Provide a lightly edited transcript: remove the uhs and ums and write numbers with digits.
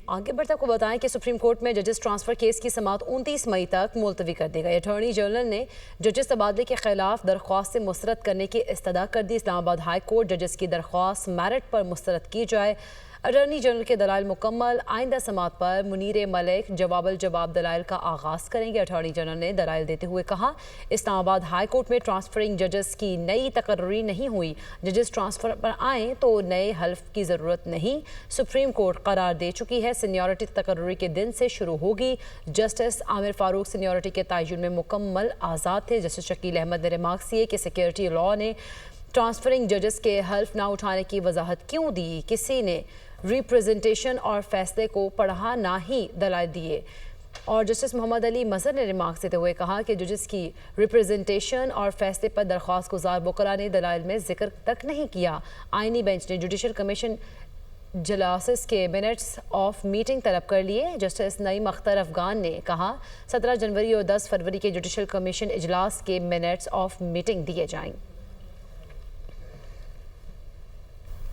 आगे बढ़ते आपको बताएं कि सुप्रीम कोर्ट में जजेस ट्रांसफर केस की समाअत 29 मई तक मुलतवी कर दी गई। अटॉर्नी जनरल ने जजेस तबादले के खिलाफ दरख्वास्त मुस्तरद करने की इस्तदा कर दी। इस्लामाबाद हाई कोर्ट जजेस की दरख्वास्त मेरिट पर मुस्तरद की जाए। अटॉर्नी जनरल के दलाइल मुकम्मल। आइंदा समाअत पर मुनीर मलिक जवाब दलाइल का आगाज़ करेंगे। अटॉर्नी जनरल ने दलाइल देते हुए कहा, इस्लामाबाद हाई कोर्ट में ट्रांसफरिंग जजेस की नई तकर्री नहीं हुई। जजेस ट्रांसफर पर आएँ तो नए हल्फ की ज़रूरत नहीं। सुप्रीम कोर्ट करार दे चुकी है, सीनियरिटी तकर्री के दिन से शुरू होगी। जस्टिस आमिर फारूक सीनियरिटी के तयन में मुकम्मल आज़ाद थे। जस्टिस शकील अहमद ने रिमार्क्स किए कि सिक्योरिटी लॉ ने ट्रांसफरिंग जजेस के हल्फ ना उठाने की वजाहत क्यों दी। किसी ने रिप्रेजेंटेशन और फैसले को पढ़ा ना ही दलाइल दिए। और जस्टिस मोहम्मद अली मजहर ने रिमार्क्स देते हुए कहा कि जजेस की रिप्रेजेंटेशन और फैसले पर दरख्वास्त गुजार वकला ने दलाइल में जिक्र तक नहीं किया। आइनी बेंच ने जुडिशल कमीशन जलासिस के मिनट्स ऑफ मीटिंग तलब कर लिए। जस्टिस नईम अख्तर अफगान ने कहा, 17 जनवरी और 10 फरवरी के जुडिशल कमीशन इजलास के मिनट्स ऑफ मीटिंग दिए जाएंगे।